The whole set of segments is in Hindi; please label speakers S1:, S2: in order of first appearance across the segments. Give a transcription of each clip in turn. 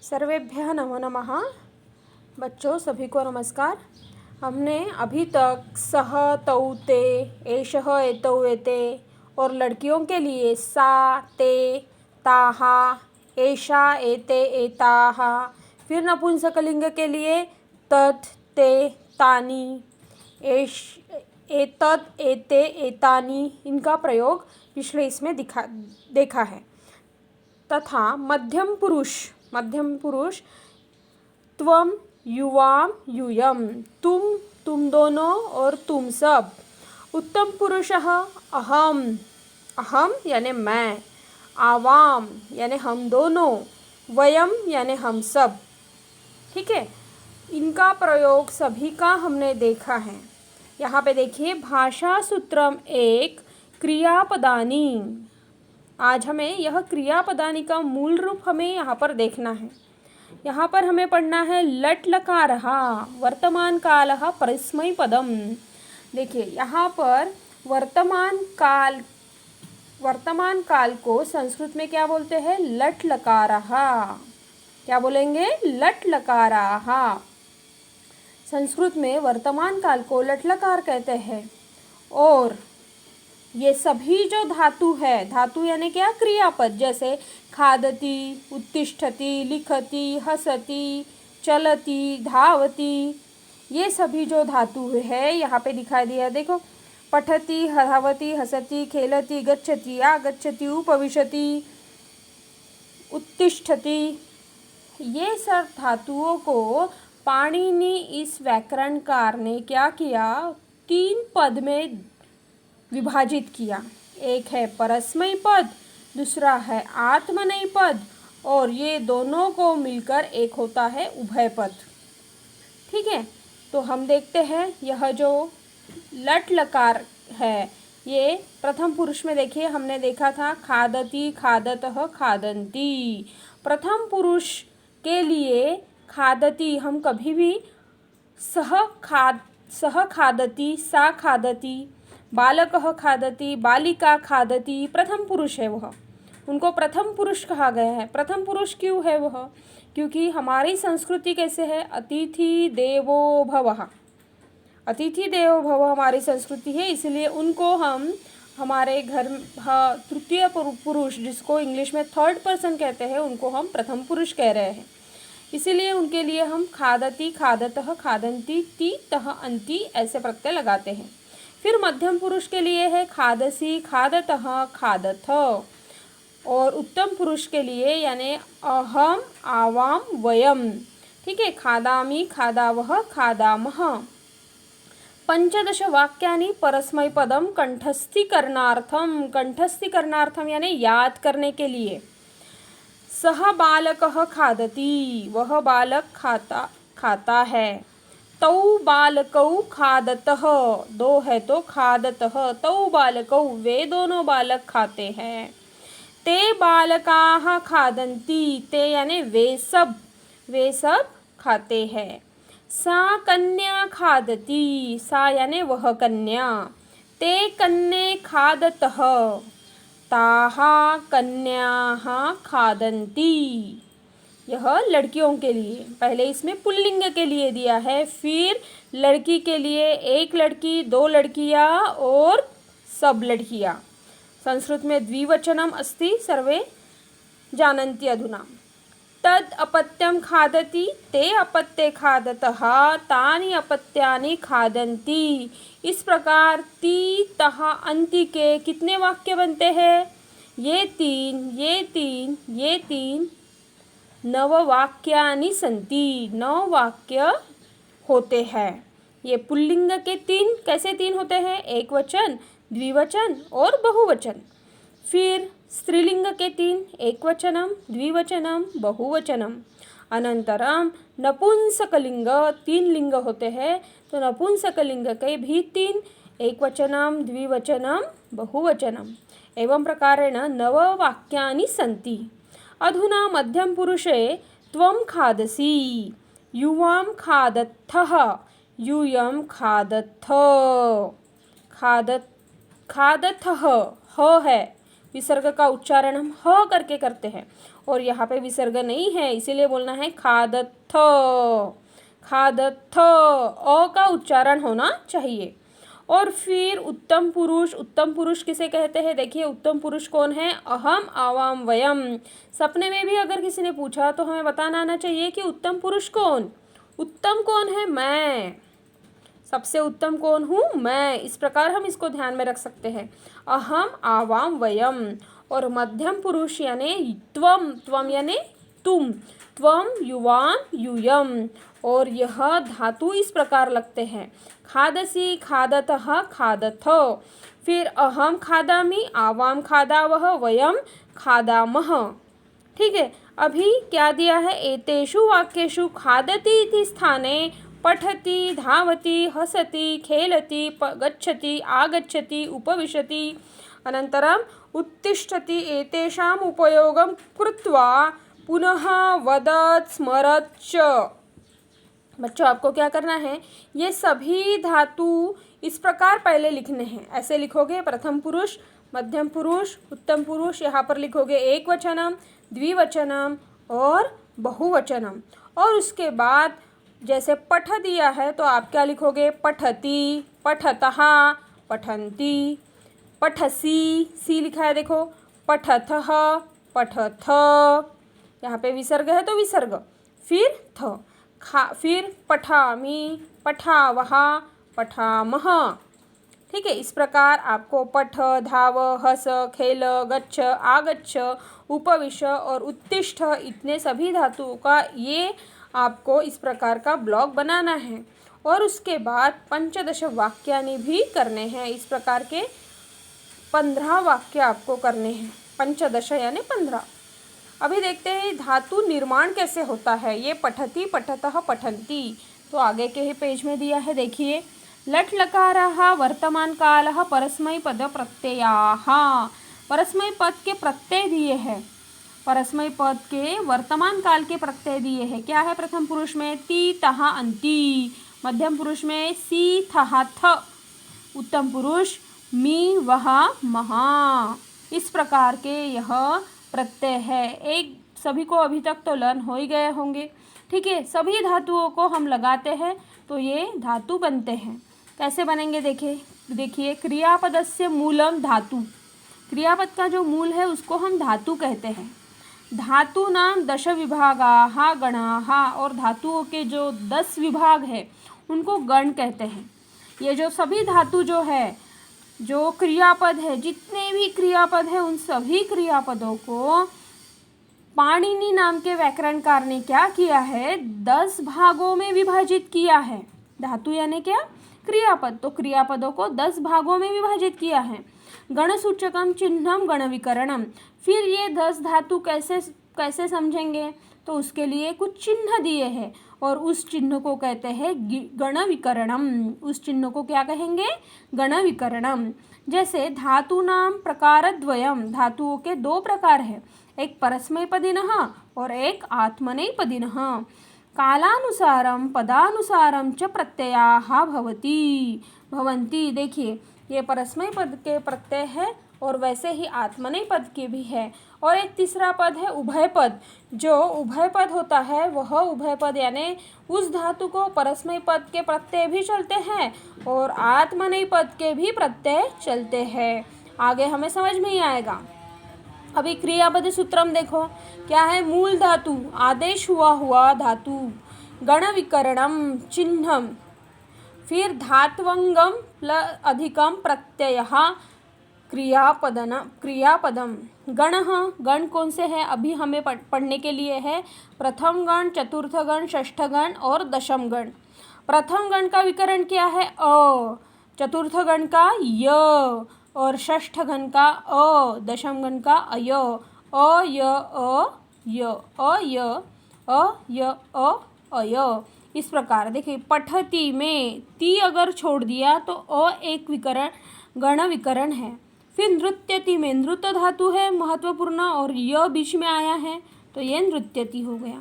S1: सर्वेभ्यः नमो नमः। बच्चों सभी को नमस्कार। हमने अभी तक सह, तौ, ते, एषः, एतौ, एते और लड़कियों के लिए सा, ते, ताहा, एषा, एते, एताः, फिर नपुंसकलिंग के लिए तत्, ते, तानि, एतत्, एते, एतानि इनका प्रयोग पिछले इसमें देखा है। तथा मध्यम पुरुष त्वम, युवाम, यूयम, तुम दोनों और तुम सब। उत्तम पुरुषः अहम यानी मैं, आवाम यानी हम दोनों, वयम यानी हम सब। ठीक है, इनका प्रयोग सभी का हमने देखा है। यहाँ पे देखिए भाषा सूत्रम एक क्रियापदानी। आज हमें यह क्रियापदानी का मूल रूप हमें यहाँ पर देखना है। यहाँ पर हमें पढ़ना है लट लकारः वर्तमान कालः परस्मैपदम्। देखिए यहाँ पर वर्तमान काल को संस्कृत में क्या बोलते हैं? लट लकारः। क्या बोलेंगे? लट लकाराः। संस्कृत में वर्तमान काल को लट लकार कहते हैं। और ये सभी जो धातु है, धातु यानी क्या? क्रियापद, जैसे खादति, उत्तिष्ठति, लिखति, हसति, चलति, धावति, ये सभी जो धातु है यहाँ पे दिखाई दिया। देखो, पठति, धावति, हसति, खेलति, गच्छति, आगच्छति, उपविशति, उत्तिष्ठति, ये सब धातुओं को पाणिनि इस व्याकरणकार ने क्या किया? 3 पद में विभाजित किया। एक है परस्मैपद पद, दूसरा है आत्मनेय पद, और ये दोनों को मिलकर एक होता है उभय पद। ठीक है, तो हम देखते हैं यह जो लट लकार है ये प्रथम पुरुष में देखिए हमने देखा था खादति, खादतः, खादन्ति। प्रथम पुरुष के लिए खादति हम कभी भी सह खादति, सा खादति, बालकः खादति, बालिका खादति, प्रथम पुरुष है वह, उनको प्रथम पुरुष कहा गया है। प्रथम पुरुष क्यों है वह? क्योंकि हमारी संस्कृति कैसे है? अतिथि देवो भवः। अतिथि देवो भव हमारी संस्कृति है, इसलिए उनको हम हमारे घर तृतीय पुरुष, जिसको इंग्लिश में थर्ड पर्सन कहते हैं, उनको हम प्रथम पुरुष कह रहे हैं। इसीलिए उनके लिए हम खादति, खादतः, खादन्ति, ति, तः, अन्ति ऐसे प्रत्यय लगाते हैं। फिर मध्यम पुरुष के लिए है खादसी, खादतः, खादथ। और उत्तम पुरुष के लिए यानी अहम, आवाम, वयम। ठीक है, खादामि, खादावः, खादामः। 15 वाक्यानि परस्मैपदम कंठस्थीकरणार्थम यानी याद करने के लिए। सह बालकः खादति, वह बालक खाता है। तौ बालकौ खादतः, 2 है तो खादतः, तौ बालकौ, वे दोनों बालक खाते हैं। ते बालकाः खादन्ति, ते यानी वे सब खाते हैं। सा कन्या खादति, सा यानी वह कन्या। ते कन्ये खादतः, ताः कन्याः खादन्ति। यह लड़कियों के लिए, पहले इसमें पुल्लिंग के लिए दिया है, फिर लड़की के लिए एक लड़की, 2 लड़कियां और सब लड़कियां। संस्कृत में द्विवचनम अस्ति, सर्वे जानन्ति अधुना। तद अपत्यम खादति, ते अपत्ये खादतः, तानि अपत्यानि खादन्ति। इस प्रकार ति, तः, अन्ति के कितने वाक्य बनते हैं? ये तीन 9 वाक्यानि सन्ति, 9 वाक्य होते हैं। ये पुल्लिंग के 3 कैसे 3 होते हैं? एक वचन, द्विवचन और बहुवचन। फिर स्त्रीलिंग के 3 एकवचनम, द्विवचनम, बहुवचनम। अनंतरम नपुंसकलिंग 3 लिंग होते हैं, तो नपुंसकलिंग के भी 3 एकवचनम, द्विवचनम, बहुवचनम। एवं प्रकारेण 9 वाक्यानि सन्ति। अधुना मध्यम पुरुषे त्वं खादसि, युवां खादथः, यूयं खादथ, खादथः, ह है, विसर्ग का उच्चारण हम ह करके करते हैं और यहाँ पे विसर्ग नहीं है, इसीलिए बोलना है खादथ। खादथ अ का उच्चारण होना चाहिए। और फिर उत्तम पुरुष किसे कहते हैं? देखिए उत्तम पुरुष कौन है? अहम आवाम वयम। सपने में भी अगर किसी ने पूछा तो हमें बताना आना चाहिए कि उत्तम पुरुष कौन? उत्तम कौन है? मैं। सबसे उत्तम कौन हूँ? मैं। इस प्रकार हम इसको ध्यान में रख सकते हैं। अहम आवाम वयम। और मध्यम पुरुष यानी त्वम। त्वम यानी तुम। त्वम युवाम यूयम। और यह धातु इस प्रकार लगते हैं। खादसी, खादतः, खादथ। फिर अहम खादामि, आवाम खादावह, वयम खादामः। ठीक है। अभी क्या दिया है? एतेषु वाक्येषु खादति इति स्थाने पठति, धावति, हसति, खेलति, गच्छति, आगच्छति, उपविशति, अनन्तरम् उत्तिष्ठति एतेषाम् उपयोगं कृत्वा पुनः वदत् स्मरत् च। बच्चों आपको क्या करना है? ये सभी धातु इस प्रकार पहले लिखने हैं। ऐसे लिखोगे प्रथम पुरुष, मध्यम पुरुष, उत्तम पुरुष, यहाँ पर लिखोगे एक वचनम, द्विवचनम और बहुवचनम। और उसके बाद जैसे पठ दिया है तो आप क्या लिखोगे? पठति, पठतः, पठन्ति, पठसी, सी लिखा है देखो, पठथः, पठथ। यहाँ पे विसर्ग है तो विसर्ग, फिर थ। फिर पठामि, पठावः, पठामः। ठीक है। इस प्रकार आपको पठ, धाव, हस, खेल, गच्छ, आगच्छ, उपविश और उत्तिष्ठ इतने सभी धातुओं का ये आपको इस प्रकार का ब्लॉक बनाना है। और उसके बाद पंचदश वाक्यानि भी करने हैं। इस प्रकार के 15 वाक्य आपको करने हैं। पंचदश यानी 15। अभी देखते हैं धातु निर्माण कैसे होता है। ये पठति, पठतः, पठन्ति तो आगे के ही पेज में दिया है। देखिए लट् लकारः वर्तमान कालः परस्मैपद प्रत्ययाः। परस्मै पद के प्रत्यय दिए हैं। परस्मै पद के वर्तमान काल के प्रत्यय दिए हैं। क्या है? प्रथम पुरुष में ति, तः, अन्ति। मध्यम पुरुष में सी, थः, थ। उत्तम पुरुष मी, वह, महा। इस प्रकार के यह प्रत्यय है। एक सभी को अभी तक तो लर्न हो ही गए होंगे। ठीक है। सभी धातुओं को हम लगाते हैं तो ये धातु बनते हैं। कैसे बनेंगे देखिए क्रियापदस्य मूलम धातु। क्रियापद का जो मूल है उसको हम धातु कहते हैं। धातु नाम 10 विभागाः गणाः। और धातुओं के जो 10 विभाग है उनको गण कहते हैं। ये जो सभी धातु जो है, जो क्रियापद है, जितने भी क्रियापद है उन सभी क्रियापदों को पाणिनि नाम के व्याकरणकार ने क्या किया है? 10 भागों में विभाजित किया है। धातु यानी क्या? क्रियापद। तो क्रियापदों को 10 भागों में विभाजित किया है। गणसूचकम, चिन्हम, गणविकरणम। फिर ये 10 धातु कैसे समझेंगे? तो उसके लिए कुछ चिन्ह दिए हैं और उस चिन्ह को कहते हैं गणविकरणम। उस चिन्ह को क्या कहेंगे? गणविकरणम। जैसे धातु नाम प्रकारद्वयम। धातुओं के 2 प्रकार हैं, एक परस्मैपदिनः और एक आत्मनेपदिनः। कालानुसारम पदानुसारम च प्रत्ययाः भवन्ति। देखिए ये परस्मै पद के प्रत्यय है और वैसे ही आत्मनेय पद के भी है। और एक तीसरा पद है उभय पद। जो उभय पद होता है वह उभय पद यानी उस धातु को परस्मै पद के प्रत्यय भी चलते हैं और आत्मनेय पद के भी प्रत्यय चलते हैं। आगे हमें समझ में ही आएगा। अभी क्रियापद सूत्रम देखो क्या है? मूल धातु, आदेश हुआ धातु, गण विकरणम, चिन्हम, फिर धात्वंगम अधिकम प्रत्ययः, क्रियापदम। गण कौन से हैं? अभी हमें पढ़ने के लिए है प्रथम गण, चतुर्थ गण, षष्ठ गण और दशम गण। प्रथम गण का विकरण क्या है? अ। चतुर्थ गण का य और षष्ठ गण का अ। दशम गण का अय। अ य अ य, अ य अ य अ अय। इस प्रकार देखिए पठति में ती अगर छोड़ दिया तो अ एक विकरण गण विकरण है। फिर नृत्यति में नृत्य धातु है महत्वपूर्ण और य बीच में आया है तो ये नृत्यति हो गया।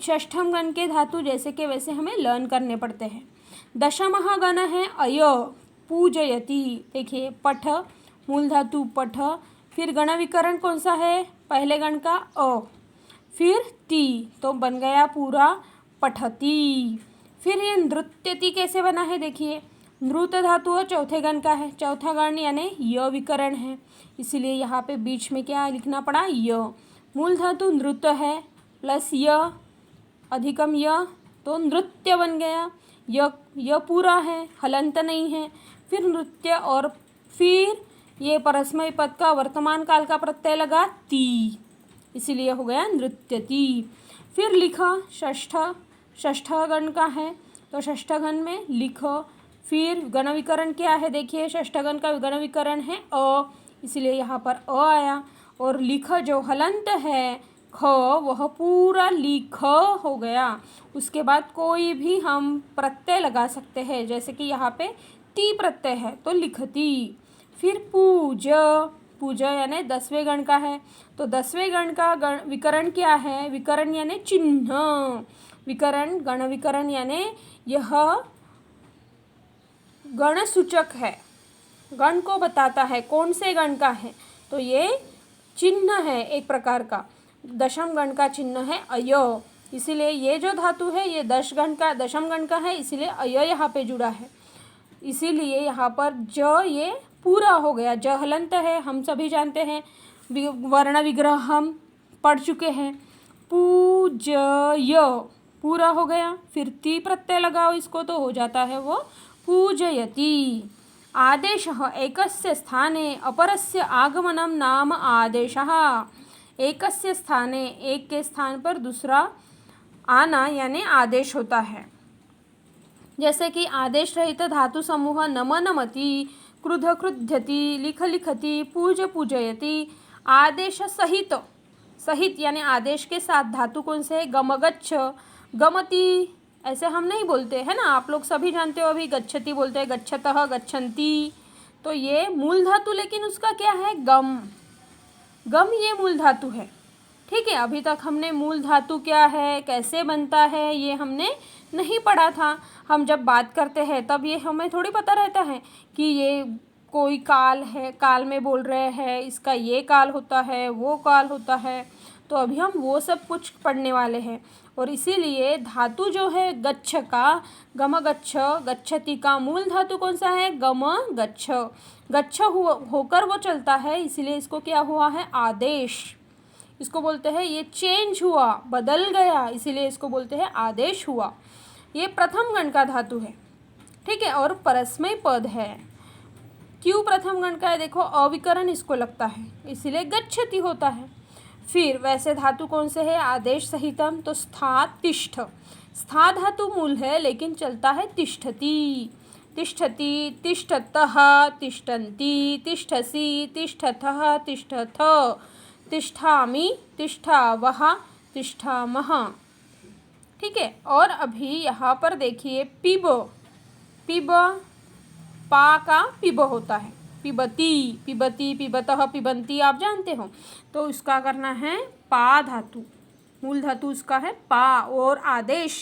S1: षष्ठम गण के धातु जैसे के वैसे हमें लर्न करने पड़ते हैं। दशमः गण है अय, पूजयति। देखिए पठ मूल धातु पठ, फिर गण विकरण कौन सा है, पहले गण का अ, फिर ती, तो बन गया पूरा पठती। फिर ये नृत्यति कैसे बना है, देखिए नृत्य धातु चौथे गण का है, चौथा गण यानी य विकरण है, इसीलिए यहाँ पे बीच में क्या लिखना पड़ा, य। मूल धातु नृत्य है प्लस य अधिकम य, तो नृत्य बन गया। य पूरा है, हलंत नहीं है। फिर नृत्य और फिर ये परस्मय पद का वर्तमान काल का प्रत्यय लगा ती, इसीलिए हो गया नृत्यति। फिर लिखा षष्ठ गण का है, तो षष्ठ गण में लिखो। फिर गण विकरण क्या है, देखिए षष्ठ गण का गण विकरण है अ, इसलिए यहाँ पर अ आया। और लिख जो हलंत है ख, वह पूरा लिख हो गया। उसके बाद कोई भी हम प्रत्यय लगा सकते हैं, जैसे कि यहाँ पे ती प्रत्यय है तो लिखती। फिर पूज यानी 10वें गण का है, तो 10वें गण का विकरण क्या है, विकरण यानी चिन्ह, विकरण गण विकरण यानी यह गण सूचक है, गण को बताता है कौन से गण का है, तो ये चिन्ह है एक प्रकार का। दशम गण का चिन्ह है अय, इसीलिए ये जो धातु है ये दशम गण का है, इसीलिए अय यहाँ पे जुड़ा है। इसीलिए यहाँ पर ज ये पूरा हो गया। ज हलंत है, हम सभी जानते हैं, वर्ण विग्रह हम पढ़ चुके हैं। पूजय पूरा हो गया। फिर ती प्रत्यय लगाओ इसको, तो हो जाता है वो पूजयति। आदेशः एकस्य स्थाने अपरस्य आगमनं नाम आदेशः। एकस्य स्थाने, एक के स्थान पर दूसरा आना यानी आदेश होता है। जैसे कि आदेश रहित धातु समूह नम नमति, क्रुध क्रुध्यति, लिख लिखति, पूज पूजयति। आदेश सहित, सहित यानी आदेश के साथ धातु कौन से है, गमगच्छ, गमति, ऐसे हम नहीं बोलते है ना, आप लोग सभी जानते हो, अभी गच्छति बोलते हैं, गच्छतः गच्छन्ति, तो ये मूल धातु लेकिन उसका क्या है, गम, गम ये मूल धातु है। ठीक है, अभी तक हमने मूल धातु क्या है, कैसे बनता है, ये हमने नहीं पढ़ा था। हम जब बात करते हैं तब ये हमें थोड़ी पता रहता है कि ये कोई काल है, काल में बोल रहे हैं, इसका ये काल होता है, वो काल होता है, तो अभी हम वो सब कुछ पढ़ने वाले हैं। और इसीलिए धातु जो है गच्छ का, गम गच्छ, गच्छति का मूल धातु कौन सा है, गम गच्छ, गच्छ होकर वो चलता है, इसीलिए इसको क्या हुआ है, आदेश। इसको बोलते हैं ये चेंज हुआ, बदल गया, इसीलिए इसको बोलते हैं आदेश हुआ। ये प्रथम गण का धातु है, ठीक है, और परस्मय पद है। क्यों प्रथम गण का है, देखो अविकरण इसको लगता है, इसीलिए गच्छति होता है। फिर वैसे धातु कौन से है, आदेश सहितम, तो स्था तिष्ठ, स्था धातु मूल है लेकिन चलता है तिष्ठति, तिष्ठति, तिष्ठतः, तिष्ठन्ति, तिष्ठसि, तिष्ठथः, तिष्ठथ, तिष्ठामि, तिष्ठावः, तिष्ठामः। ठीक है, और अभी यहाँ पर देखिए पिब, पिब पा का पिब होता है, पिबती, पिबती, पिबतः, पिबंती आप जानते हो, तो इसका करना है पा धातु, मूल धातु उसका है पा, और आदेश,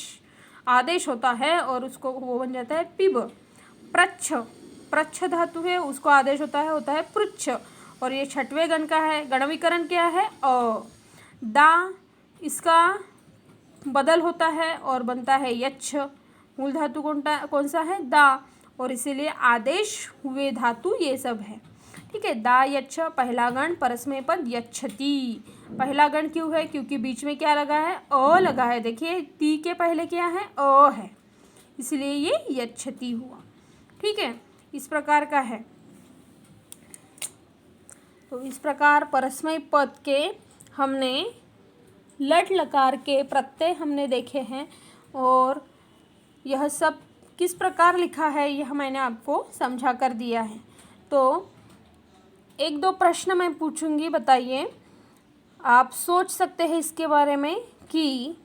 S1: आदेश होता है और उसको वो बन जाता है पिब। प्रच्छ, प्रच्छ धातु है, उसको आदेश होता है पृच्छ, और ये छठवें गण का है, गण विकरण क्या है अ। दा, इसका बदल होता है और बनता है यच्छ, मूल धातु कौन सा है, दा, और इसीलिए आदेश हुए धातु ये सब है। ठीक है, दा यच्छ पहला गण, परस्मय पद यच्छति, पहला गण क्यों है, क्योंकि बीच में क्या लगा है, अ लगा है, देखिए ती के पहले क्या है, अ है, इसलिए ये यच्छति हुआ। ठीक है, इस प्रकार का है। तो इस प्रकार परस्मय पद के हमने लट लकार के प्रत्यय हमने देखे हैं, और यह सब किस प्रकार लिखा है यह मैंने आपको समझा कर दिया है। तो एक दो प्रश्न मैं पूछूंगी, बताइए, आप सोच सकते हैं इसके बारे में कि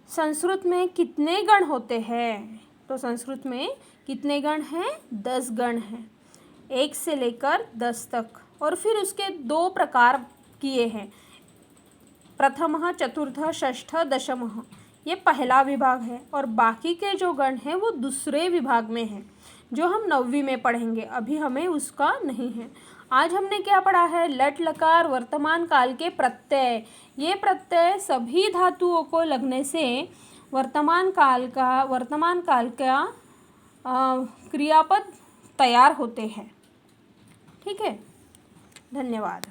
S1: संस्कृत में कितने गण होते हैं। तो संस्कृत में कितने गण हैं, 10 गण हैं, 1 से लेकर 10 तक, और फिर उसके 2 प्रकार किए हैं, प्रथमः, चतुर्थः, षष्ठः, दशमः, ये पहला विभाग है, और बाकी के जो गण हैं वो दूसरे विभाग में हैं, जो हम 9वीं में पढ़ेंगे, अभी हमें उसका नहीं है। आज हमने क्या पढ़ा है? लट लकार वर्तमान काल के प्रत्यय। ये प्रत्यय सभी धातुओं को लगने से वर्तमान काल का क्रियापद तैयार होते हैं। ठीक है, धन्यवाद।